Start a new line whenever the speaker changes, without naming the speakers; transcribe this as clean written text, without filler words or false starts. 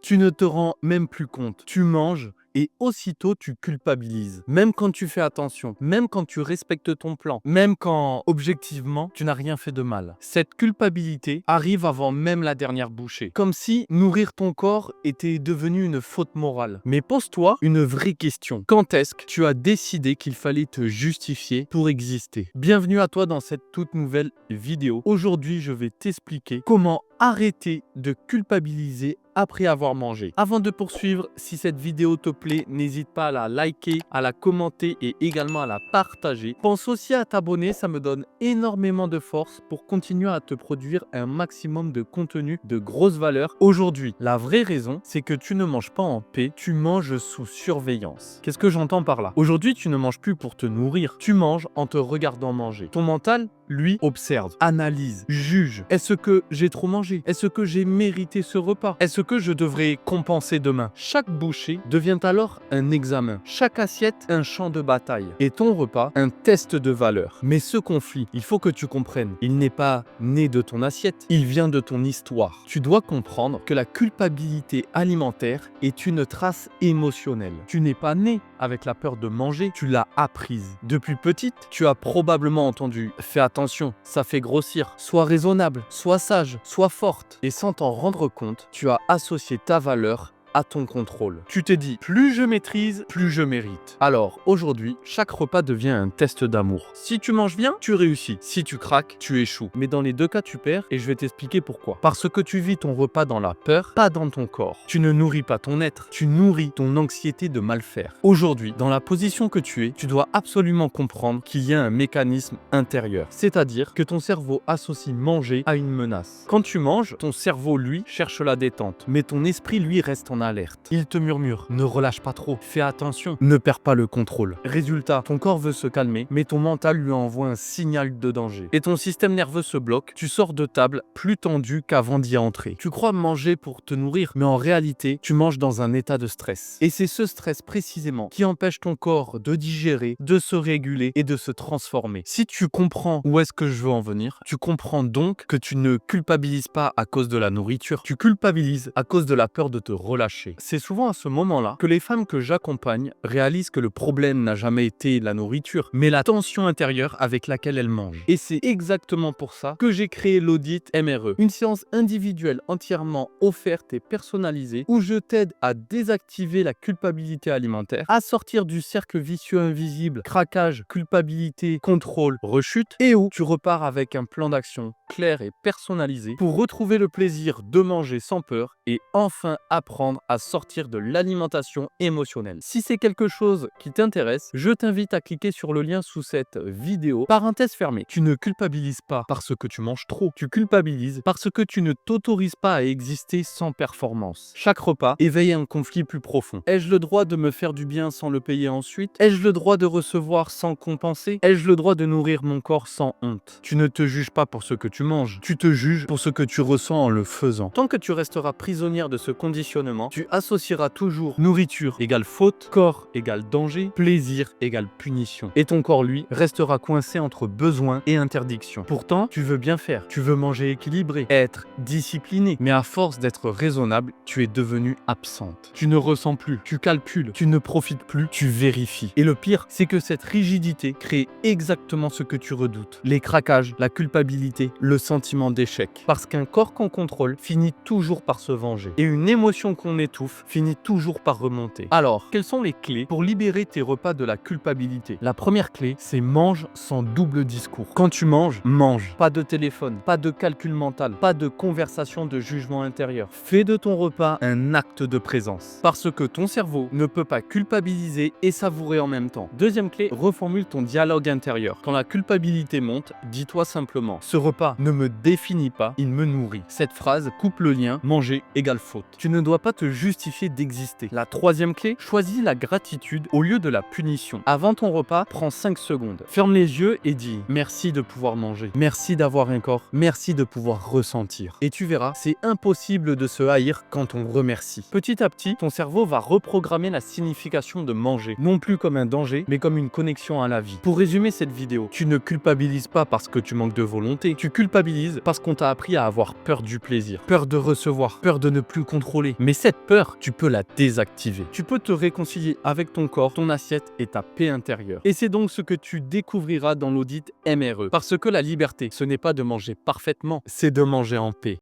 Tu ne te rends même plus compte. Tu manges et aussitôt tu culpabilises. Même quand tu fais attention, même quand tu respectes ton plan, même quand, objectivement, tu n'as rien fait de mal. Cette culpabilité arrive avant même la dernière bouchée. Comme si nourrir ton corps était devenu une faute morale. Mais pose-toi une vraie question. Quand est-ce que tu as décidé qu'il fallait te justifier pour exister? Bienvenue à toi dans cette toute nouvelle vidéo. Aujourd'hui, je vais t'expliquer comment arrêter de culpabiliser après avoir mangé. Avant de poursuivre, si cette vidéo te plaît, n'hésite pas à la liker, à la commenter et également à la partager. Pense aussi à t'abonner, ça me donne énormément de force pour continuer à te produire un maximum de contenu de grosse valeur. Aujourd'hui, la vraie raison, c'est que tu ne manges pas en paix, tu manges sous surveillance. Qu'est-ce que j'entends par là? Aujourd'hui, tu ne manges plus pour te nourrir, tu manges en te regardant manger. Ton mental, lui, observe, analyse, juge. Est-ce que j'ai trop mangé? Est-ce que j'ai mérité ce repas? Est-ce que je devrais compenser demain? Chaque bouchée devient alors un examen. Chaque assiette, un champ de bataille. Et ton repas, un test de valeur. Mais ce conflit, il faut que tu comprennes, il n'est pas né de ton assiette, il vient de ton histoire. Tu dois comprendre que la culpabilité alimentaire est une trace émotionnelle. Tu n'es pas né avec la peur de manger, tu l'as apprise. Depuis petite, tu as probablement entendu « fais attention, ça fait grossir », sois raisonnable, sois sage, sois forte. Et sans t'en rendre compte, tu as associé ta valeur à ton contrôle. Tu t'es dit, plus je maîtrise, plus je mérite. Alors, aujourd'hui, chaque repas devient un test d'amour. Si tu manges bien, tu réussis. Si tu craques, tu échoues. Mais dans les deux cas, tu perds et je vais t'expliquer pourquoi. Parce que tu vis ton repas dans la peur, pas dans ton corps. Tu ne nourris pas ton être, tu nourris ton anxiété de mal faire. Aujourd'hui, dans la position que tu es, tu dois absolument comprendre qu'il y a un mécanisme intérieur. C'est-à-dire que ton cerveau associe manger à une menace. Quand tu manges, ton cerveau, lui, cherche la détente. Mais ton esprit, lui, reste en alerte. Il te murmure, ne relâche pas trop, fais attention, ne perds pas le contrôle. Résultat, ton corps veut se calmer, mais ton mental lui envoie un signal de danger. Et ton système nerveux se bloque, tu sors de table plus tendu qu'avant d'y entrer. Tu crois manger pour te nourrir, mais en réalité, tu manges dans un état de stress. Et c'est ce stress précisément qui empêche ton corps de digérer, de se réguler et de se transformer. Si tu comprends où est-ce que je veux en venir, tu comprends donc que tu ne culpabilises pas à cause de la nourriture, tu culpabilises à cause de la peur de te relâcher. C'est souvent à ce moment-là que les femmes que j'accompagne réalisent que le problème n'a jamais été la nourriture, mais la tension intérieure avec laquelle elles mangent. Et c'est exactement pour ça que j'ai créé l'audit MRE, une séance individuelle entièrement offerte et personnalisée où je t'aide à désactiver la culpabilité alimentaire, à sortir du cercle vicieux invisible, craquage, culpabilité, contrôle, rechute, et où tu repars avec un plan d'action clair et personnalisé pour retrouver le plaisir de manger sans peur et enfin apprendre à sortir de l'alimentation émotionnelle. Si c'est quelque chose qui t'intéresse, je t'invite à cliquer sur le lien sous cette vidéo. Parenthèse fermée, tu ne culpabilises pas parce que tu manges trop, tu culpabilises parce que tu ne t'autorises pas à exister sans performance. Chaque repas éveille un conflit plus profond. Ai-je le droit de me faire du bien sans le payer ensuite? Ai-je le droit de recevoir sans compenser? Ai-je le droit de nourrir mon corps sans honte? Tu ne te juges pas pour ce que tu manges, tu te juges pour ce que tu ressens en le faisant. Tant que tu resteras prisonnière de ce conditionnement, tu associeras toujours nourriture égale faute, corps égale danger, plaisir égale punition. Et ton corps, lui, restera coincé entre besoin et interdiction. Pourtant, tu veux bien faire, tu veux manger équilibré, être discipliné, mais à force d'être raisonnable, tu es devenue absente. Tu ne ressens plus, tu calcules, tu ne profites plus, tu vérifies. Et le pire, c'est que cette rigidité crée exactement ce que tu redoutes. Les craquages, la culpabilité, le sentiment d'échec. Parce qu'un corps qu'on contrôle finit toujours par se venger. Et une émotion qu'on étouffe finit toujours par remonter. Alors, quelles sont les clés pour libérer tes repas de la culpabilité? La première clé, c'est mange sans double discours. Quand tu manges, mange. Pas de téléphone, pas de calcul mental, pas de conversation de jugement intérieur. Fais de ton repas un acte de présence. Parce que ton cerveau ne peut pas culpabiliser et savourer en même temps. Deuxième clé, reformule ton dialogue intérieur. Quand la culpabilité monte, dis-toi simplement, ce repas ne me définit pas, il me nourrit. Cette phrase coupe le lien, manger égale faute. Tu ne dois pas te justifier d'exister. La troisième clé, choisis la gratitude au lieu de la punition. Avant ton repas, prends 5 secondes. Ferme les yeux et dis merci de pouvoir manger. Merci d'avoir un corps. Merci de pouvoir ressentir. Et tu verras, c'est impossible de se haïr quand on remercie. Petit à petit, ton cerveau va reprogrammer la signification de manger. Non plus comme un danger, mais comme une connexion à la vie. Pour résumer cette vidéo, tu ne culpabilises pas parce que tu manques de volonté. Tu culpabilises parce qu'on t'a appris à avoir peur du plaisir. Peur de recevoir. Peur de ne plus contrôler. Mais cette peur, tu peux la désactiver. Tu peux te réconcilier avec ton corps, ton assiette et ta paix intérieure. Et c'est donc ce que tu découvriras dans l'audit MRE. Parce que la liberté, ce n'est pas de manger parfaitement, c'est de manger en paix.